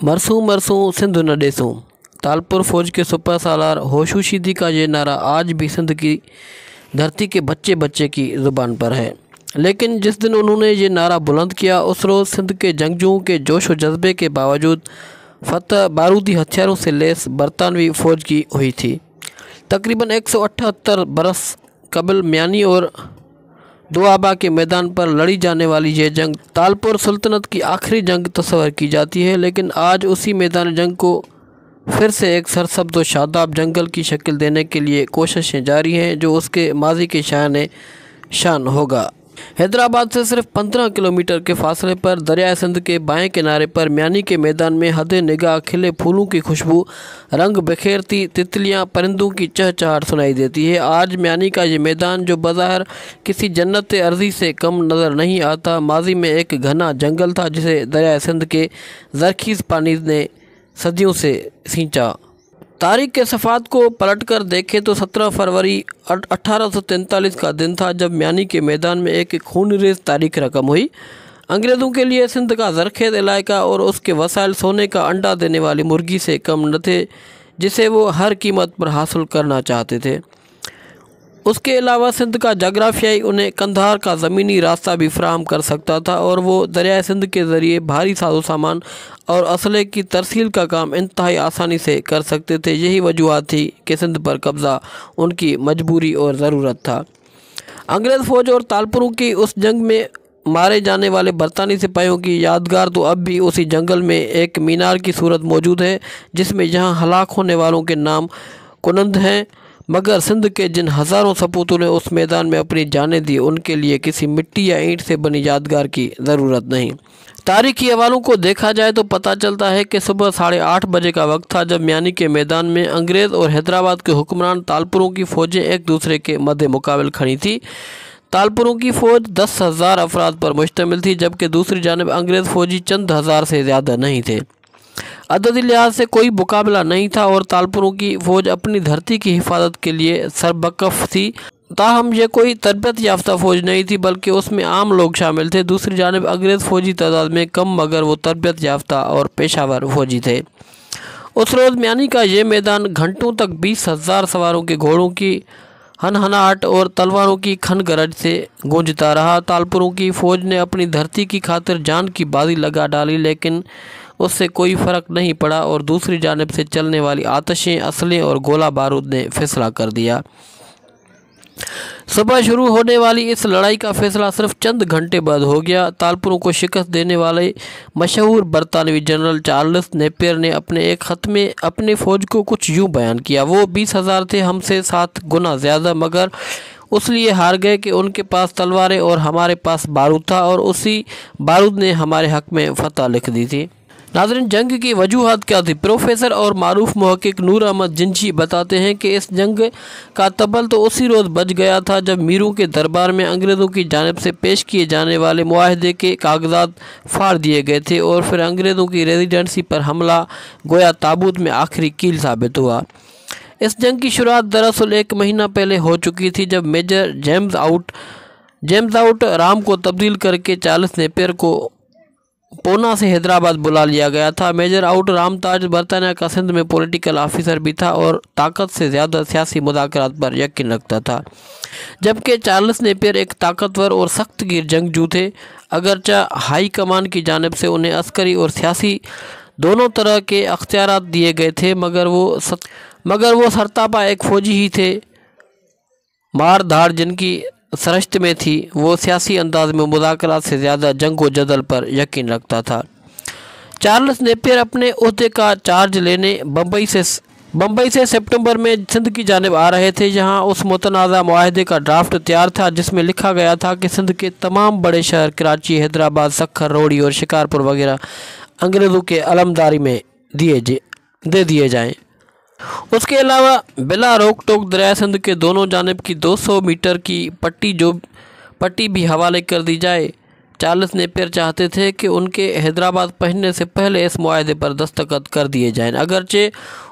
मरसूं मरसूं सिंध न ॾेसूं। तालपुर फौज के सुपर सालार होशूशिदी का ये नारा आज भी सिंध की धरती के बच्चे बच्चे की ज़ुबान पर है। लेकिन जिस दिन उन्होंने ये नारा बुलंद किया उस रोज़ सिंध के जंगजुओं के जोश व जज्बे के बावजूद फतह बारूदी हथियारों से लैस बरतानवी फ़ौज की हुई थी। तकरीबन 178 बरस कबल म्यानी और दोआबा के मैदान पर लड़ी जाने वाली ये जंग तालपुर सुल्तनत की आखिरी जंग तस्वर की जाती है, लेकिन आज उसी मैदान जंग को फिर से एक सरसब्ज़ व शादाब जंगल की शक्ल देने के लिए कोशिशें जारी हैं, जो उसके माजी के शान होगा। हैदराबाद से सिर्फ 15 किलोमीटर के फासले पर दरिया सिंध के बाएं किनारे पर म्यानी के मैदान में हदे निगाह खिले फूलों की खुशबू, रंग बिखेरती तितलियां, परिंदों की चहचहाट सुनाई देती है। आज म्यानी का ये मैदान, जो बज़ाहिर किसी जन्नत अर्ज़ी से कम नज़र नहीं आता, माजी में एक घना जंगल था जिसे दरिया सिंध के ज़रख़ीज़ पानी ने सदियों से सींचा। तारीख के सफ़ात को पलटकर देखें तो 17 फरवरी 1843 का दिन था जब म्यानी के मैदान में एक खूनरेज़ तारीख रकम हुई। अंग्रेज़ों के लिए सिंध का ज़रख़ेज़ इलाका और उसके वसाइल सोने का अंडा देने वाली मुर्गी से कम न थे, जिसे वो हर कीमत पर हासिल करना चाहते थे। उसके अलावा सिंध का जोग्राफियाई उन्हें कंधार का ज़मीनी रास्ता भी फराहम कर सकता था और वो दरिया सिंध के ज़रिए भारी साजो सामान और असले की तरसील का काम इंतहाई आसानी से कर सकते थे। यही वजूहत थी कि सिंध पर कब्ज़ा उनकी मजबूरी और ज़रूरत था। अंग्रेज़ फ़ौज और तालपुरों की उस जंग में मारे जाने वाले बरतानी सिपाहियों की यादगार तो अब भी उसी जंगल में एक मीनार की सूरत मौजूद है, जिसमें यहाँ हलाक होने वालों के नाम कुनंद हैं। मगर सिंध के जिन हज़ारों सपूतों ने उस मैदान में अपनी जानें दी, उनके लिए किसी मिट्टी या ईंट से बनी यादगार की ज़रूरत नहीं। तारीख़ी हवालों को देखा जाए तो पता चलता है कि सुबह 8:30 बजे का वक्त था जब म्यानी के मैदान में अंग्रेज़ और हैदराबाद के हुक्मरान तालपुरों की फ़ौजें एक दूसरे के मद्दे मुकाबल खड़ी थी। तालपुरों की फ़ौज 10,000 अफराद पर मुश्तमिल थी, जबकि दूसरी जानब अंग्रेज़ फ़ौजी चंद हज़ार से ज़्यादा नहीं थे। अददी लिहाज से कोई मुकाबला नहीं था और तालपुरों की फ़ौज अपनी धरती की हिफाजत के लिए सरबकफ थी। ताहम यह कोई तरबियत याफ्ता फ़ौज नहीं थी, बल्कि उसमें आम लोग शामिल थे। दूसरी जानब अंग्रेज़ फ़ौजी तादाद में कम, मगर वो तरबियत याफ्ता और पेशावर फ़ौजी थे। उस रोज़ म्यानी का ये मैदान घंटों तक 20,000 सवारों के घोड़ों की हनहनाहट और तलवारों की खन गरज से गूंजता रहा। तालपुरों की फ़ौज ने अपनी धरती की खातिर जान की बाजी लगा डाली, लेकिन उससे कोई फ़र्क नहीं पड़ा और दूसरी जानिब से चलने वाली आतशें, असले और गोला बारूद ने फैसला कर दिया। सुबह शुरू होने वाली इस लड़ाई का फैसला सिर्फ चंद घंटे बाद हो गया। तालपुरों को शिकस्त देने वाले मशहूर बरतानवी जनरल चार्ल्स नेपियर ने अपने एक ख़त में अपने फ़ौज को कुछ यूँ बयान किया। वो 20,000 थे, हमसे 7 गुना ज़्यादा, मगर उसलिए हार गए कि उनके पास तलवारें और हमारे पास बारूद था, और उसी बारूद ने हमारे हक़ में फ़तह लिख दी थी। नाज़रीन, जंग की वजूहात क्या थी? प्रोफेसर और मारूफ मुहक्किक नूर अहमद जिंची बताते हैं कि इस जंग का तबल तो उसी रोज़ बज गया था जब मीरों के दरबार में अंग्रेज़ों की जानिब से पेश किए जाने वाले मुआहदे के कागजात फाड़ दिए गए थे और फिर अंग्रेज़ों की रेजिडेंसी पर हमला गोया ताबूत में आखिरी कील साबित हुआ। इस जंग की शुरुआत दरअसल 1 महीना पहले हो चुकी थी, जब मेजर जेम्स आउट राम को तब्दील करके चार्ल्स नेपियर को पूना से हैदराबाद बुला लिया गया था। मेजर आउट रामताज बरतानिया का सिंध में पॉलिटिकल ऑफिसर भी था और ताकत से ज़्यादा सियासी मुज़ाकरात पर यकीन रखता था, जबकि चार्ल्स नेपियर एक ताकतवर और सख्त गिर जंगजू थे। अगरचा हाई कमान की जानिब से उन्हें अस्करी और सियासी दोनों तरह के अख्तियारात दिए गए थे, मगर वो सरतापा एक फ़ौजी ही थे। मार धाड़ जिनकी सरश्त में थी, वो सियासी अंदाज में मुज़ाकरात से ज़्यादा जंग व जदल पर यकीन रखता था। चार्ल्स नेपियर अपने ओहदे का चार्ज लेने बम्बई से सितंबर में सिंध की जानिब आ रहे थे। यहाँ उस मुतनाज़ा मुआहदे का ड्राफ्ट तैयार था, जिसमें लिखा गया था कि सिंध के तमाम बड़े शहर कराची, हैदराबाद, सक्खर, रोड़ी और शिकारपुर वगैरह अंग्रेज़ों के अलमदारी में दे दिए जाएँ। उसके अलावा बिला रोक टोक दरिया सिंध के दोनों जानिब की 200 मीटर की पट्टी भी हवाले कर दी जाए। चार्ल्स नेपियर चाहते थे कि उनके हैदराबाद पहुंचने से पहले इस मुआहदे पर दस्तखत कर दिए जाएं। अगरचे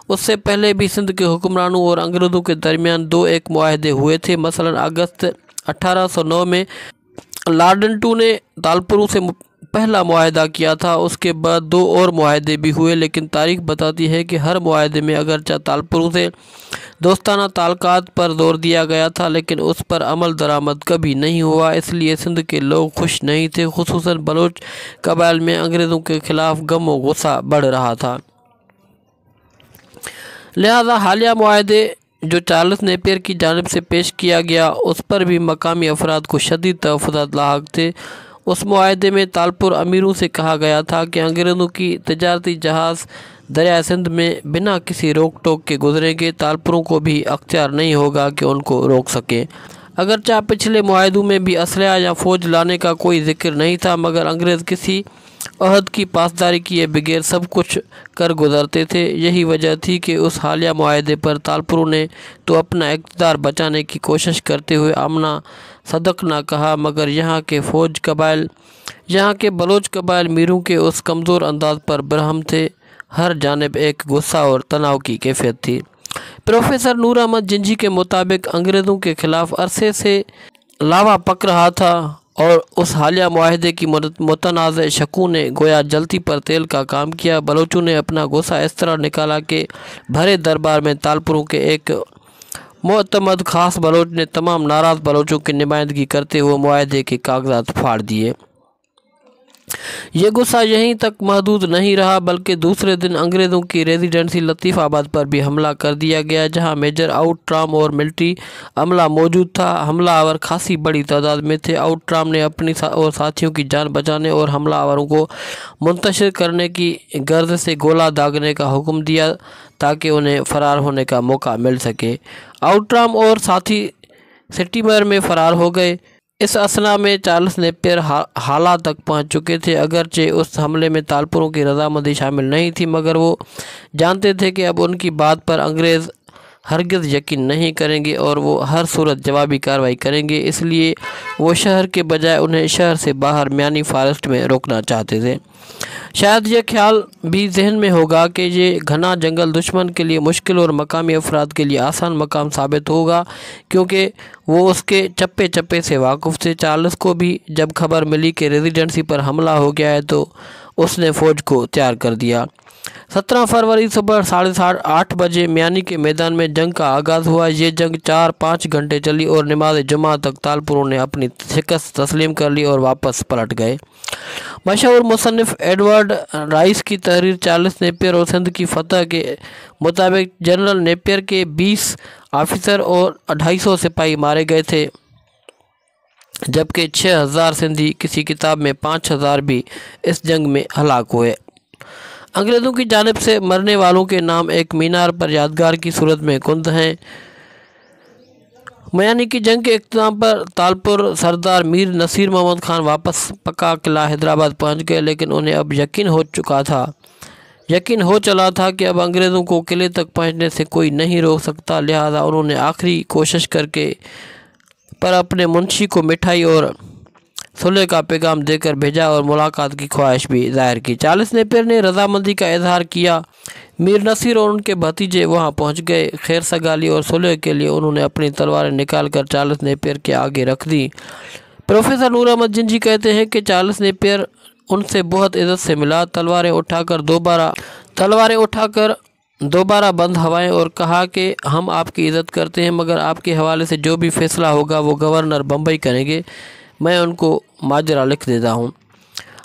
उससे पहले भी सिंध के हुक्मरानों और अंग्रेज़ों के दरमियान 2 एक मुआहदे हुए थे। मसलन अगस्त 1809 में लॉर्ड टू ने तालपुरों से پہلا معاہدہ کیا تھا۔ اس کے بعد 2 اور معاہدے بھی ہوئے، لیکن تاریخ بتاتی ہے کہ ہر معاہدے میں اگرچہ تالپور سے دوستانہ تعلقات پر زور دیا گیا تھا، لیکن اس پر عمل درآمد کبھی نہیں ہوا۔ اس لیے سندھ کے لوگ خوش نہیں تھے، خصوصاً بلوچ قبائل میں انگریزوں کے خلاف غم و غصہ بڑھ رہا تھا۔ لہذا حالیہ معاہدے جو چارلس نیپیر کی جانب سے پیش کیا گیا، اس پر بھی مقامی افراد کو شدید تحفظات لاحق تھے۔ اس معاہدے میں تالپور امیروں سے کہا گیا تھا کہ انگریزوں کی تجارتی جہاز دریائے سندھ میں بنا کسی روک ٹوک کے گزریں گے، تالپوروں کو بھی اختیار نہیں ہوگا کہ ان کو روک سکیں۔ اگرچہ پچھلے معاہدوں میں بھی اسلحہ یا فوج لانے کا کوئی ذکر نہیں تھا، مگر انگریز کسی عہد کی پاسداری کیے بغیر سب کچھ کر گزرتے تھے۔ یہی وجہ تھی کہ اس حالیہ معاہدے پر تالپوروں نے تو اپنا اقتدار بچانے کی کوشش کرتے ہوئے آمنا صدق نہ کہا، مگر یہاں کے بلوچ قبائل میروں کے اس کمزور انداز پر برہم تھے۔ ہر جانب ایک غصہ اور تناؤ کی کیفیت تھی۔ پروفیسر نور احمد جنجی کے مطابق انگریزوں کے خلاف عرصے سے لاوا پک رہا تھا، اور اس حالیہ معاہدے کی متنازع شقوں نے گویا جلتی پر تیل کا کام کیا۔ بلوچوں نے اپنا غصہ اس طرح نکالا کہ بھرے دربار میں تالپوروں کے ایک معتمد خاص بلوچ نے تمام ناراض بلوچوں کی نمائندگی کرتے ہوئے معاہدے کے کاغذات پھاڑ دیے۔ یہ غصہ یہیں تک محدود نہیں رہا، بلکہ دوسرے دن انگریزوں کی ریزیڈنسی لطیف آباد پر بھی حملہ کر دیا گیا، جہاں میجر آؤٹ ٹرام اور ملٹری عملہ موجود تھا۔ حملہ آور خاصی بڑی تعداد میں تھے۔ آؤٹ ٹرام نے اپنی اور ساتھیوں کی جان بچانے اور حملہ آوروں کو منتشر کرنے کی غرض سے گولہ داغنے کا حکم دیا تاکہ انہیں فرار ہونے کا موقع مل سکے۔ آؤٹ ٹرام اور ساتھی سٹیمر میں فرار ہو گئے۔ اس اثنا میں چارلس نیپیر حالہ تک پہنچ چکے تھے۔ اگرچہ اس حملے میں تالپوروں کی رضامندی شامل نہیں تھی، مگر وہ جانتے تھے کہ اب ان کی بات پر انگریز ہرگز یقین نہیں کریں گے اور وہ ہر صورت جوابی کارروائی کریں گے۔ اس لیے وہ شہر کے بجائے انہیں شہر سے باہر میانی فارسٹ میں روکنا چاہتے تھے۔ شاید یہ خیال بھی ذہن میں ہوگا کہ یہ گھنا جنگل دشمن کے لیے مشکل اور مقامی افراد کے لیے آسان مقام ثابت ہوگا، کیونکہ وہ اس کے چپے چپے سے واقف تھے۔ چارلس کو بھی جب خبر ملی کہ ریزیڈنسی پر حملہ ہو گیا ہے تو اس نے فوج کو تیار کر دیا۔ 17 فروری صبح 8:30 بجے میانی کے میدان میں جنگ کا آغاز ہوا۔ یہ جنگ 4-5 گھنٹے چلی اور نماز جمعہ تک تالپوروں نے اپنی شکست تسلیم کر لی اور واپس پلٹ گئے۔ مشہور مصنف ایڈورڈ رائس کی تحریر چارلس نیپیر اور سندھ کی فتح کے مطابق جنرل نیپیر کے 20 آفیسر اور 250 سپاہی مارے گئے تھے، جبکہ 6000 سندھی، کسی کتاب میں 5000 بھی اس جنگ میں ہلاک ہوئے۔ انگریزوں کی جانب سے مرنے والوں کے نام ایک مینار پر یادگار کی صورت میں کند ہیں۔ میانی کی جنگ کے اختتام پر تالپور سردار میر نصیر محمد خان واپس پکا قلعہ حیدرآباد پہنچ گئے، لیکن انہیں اب یقین ہو چلا تھا کہ اب انگریزوں کو قلعے تک پہنچنے سے کوئی نہیں روک سکتا۔ لہذا انہوں نے آخری کوشش پر اپنے منشی کو مٹھائی اور صلح کا پیغام دے کر بھیجا اور ملاقات کی خواہش بھی ظاہر کی۔ چارلس نیپیر نے رضامندی کا اظہار کیا۔ میر نصیر اور ان کے بھتیجے وہاں پہنچ گئے۔ خیر سگالی اور صلح کے لیے انہوں نے اپنی تلواریں نکال کر چارلس نیپیر کے آگے رکھ دیں۔ پروفیسر نور احمد جنجی کہتے ہیں کہ چارلس نیپیر ان سے بہت عزت سے ملا، تلواریں اٹھا کر دوبارہ بند ہوائیں اور کہا کہ ہم آپ کی عزت کرتے ہیں، مگر آپ کے حوالے سے جو بھی فیصلہ ہوگا وہ گورنر بمبئی کریں گے، میں ان کو ماجرا لکھ دیتا ہوں۔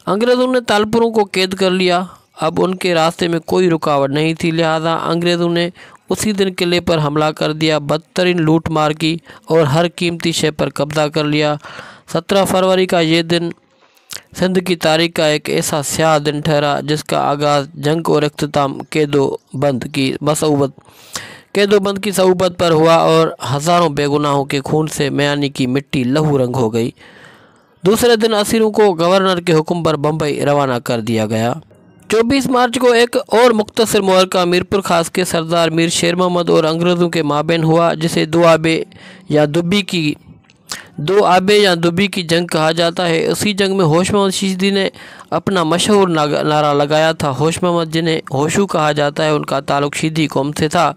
انگریزوں نے تالپوروں کو قید کر لیا۔ اب ان کے راستے میں کوئی رکاوٹ نہیں تھی، لہذا انگریزوں نے اسی دن قلعے پر حملہ کر دیا، بدترین لوٹ مار کی اور ہر قیمتی شے پر قبضہ کر لیا۔ 17 فروری کا یہ دن سندھ کی تاریخ کا ایک ایسا سیاہ دن ٹھہرا جس کا آغاز جنگ اور اختتام قید و بند کی صعوبت پر ہوا اور ہزاروں بے گناہوں کے خون سے میانی کی مٹی لہو رنگ ہو گئی۔ دوسرے دن اسیروں کو گورنر کے حکم پر بمبئی روانہ کر دیا گیا۔ 24 مارچ کو ایک اور مختصر معرکہ میرپور خاص کے سردار میر شیر محمد اور انگریزوں کے مابین ہوا، جسے دو آبے یا دبی کی جنگ کہا جاتا ہے۔ اسی جنگ میں ہوش محمد شیشدی نے اپنا مشہور نعرہ لگایا تھا۔ ہوش محمد، جنہیں ہوشو کہا جاتا ہے، ان کا تعلق شیدی قوم سے تھا۔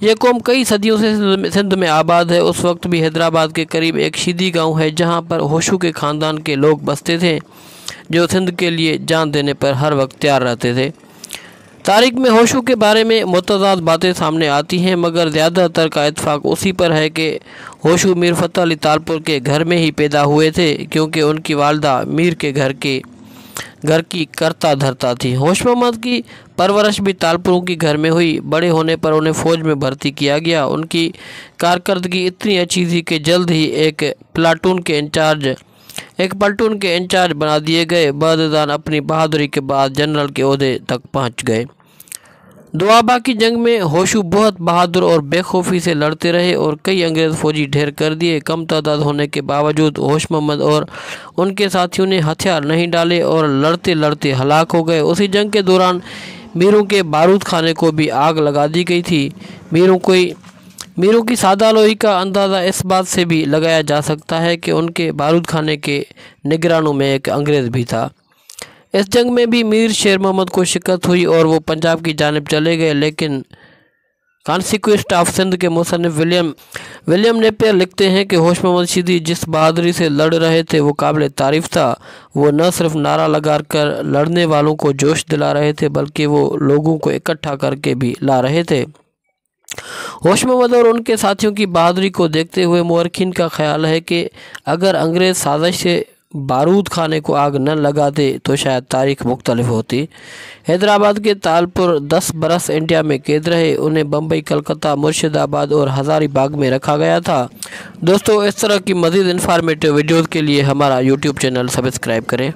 یہ قوم کئی صدیوں سے سندھ میں آباد ہے۔ اس وقت بھی حیدرآباد کے قریب ایک شیدی گاؤں ہے جہاں پر ہوشو کے خاندان کے لوگ بستے تھے۔ जो सिंध के लिए जान देने पर हर वक्त तैयार रहते थे। तारीख में होशू के बारे में मुतज़ाद बातें सामने आती हैं, मगर ज़्यादातर का इत्फाक़ उसी पर है कि होशू मीर फ़तेह अली तालपुर के घर में ही पैदा हुए थे, क्योंकि उनकी वालदा मीर के घर की करता धरता थी। होश मोहम्मद की परवरिश भी तालपुरों की घर में हुई। बड़े होने पर उन्हें फ़ौज में भर्ती किया गया। उनकी कारकर्दगी इतनी अच्छी थी कि जल्द ही एक प्लाटून के इंचार्ज बना दिए गए। बहदुदान अपनी बहादुरी के बाद जनरल के ओहदे तक पहुंच गए। दोआबा की जंग में होशू बहुत बहादुर और बेखौफी से लड़ते रहे और कई अंग्रेज़ फौजी ढेर कर दिए। कम तादाद होने के बावजूद होश मोहम्मद और उनके साथियों ने हथियार नहीं डाले और लड़ते लड़ते हलाक हो गए। उसी जंग के दौरान मीरों के बारूद खाने को भी आग लगा दी गई थी। मीरों की सादालोई का अंदाज़ा इस बात से भी लगाया जा सकता है कि उनके बारूद खाने के निगरानों में एक अंग्रेज़ भी था। इस जंग में भी मीर शेर मोहम्मद को शिकस्त हुई और वो पंजाब की जानिब चले गए। लेकिन कॉन्सिक्वेस्ट ऑफ सिंध के मुसन्निफ विलियम नेपियर लिखते हैं कि होश मोहम्मद शीदी जिस बहादुरी से लड़ रहे थे वो काबिल तारीफ़ था। वो न सिर्फ नारा लगा कर लड़ने वालों को जोश दिला रहे थे, बल्कि वो लोगों को इकट्ठा करके भी ला रहे थे। होश मोहम्मद और उनके साथियों की बहादुरी को देखते हुए मुअर्रिखीन का ख्याल है कि अगर अंग्रेज़ साजिश से बारूद खाने को आग न लगाते तो शायद तारीख मुख्तलिफ होती। हैदराबाद के तालपुर 10 बरस इंडिया में कैद रहे। उन्हें बम्बई, कलकत्ता, मुर्शिदाबाद और हज़ारीबाग में रखा गया था। दोस्तों, इस तरह की मज़ीद इन्फॉर्मेटिव वीडियोज़ के लिए हमारा यूट्यूब चैनल सब्सक्राइब करें।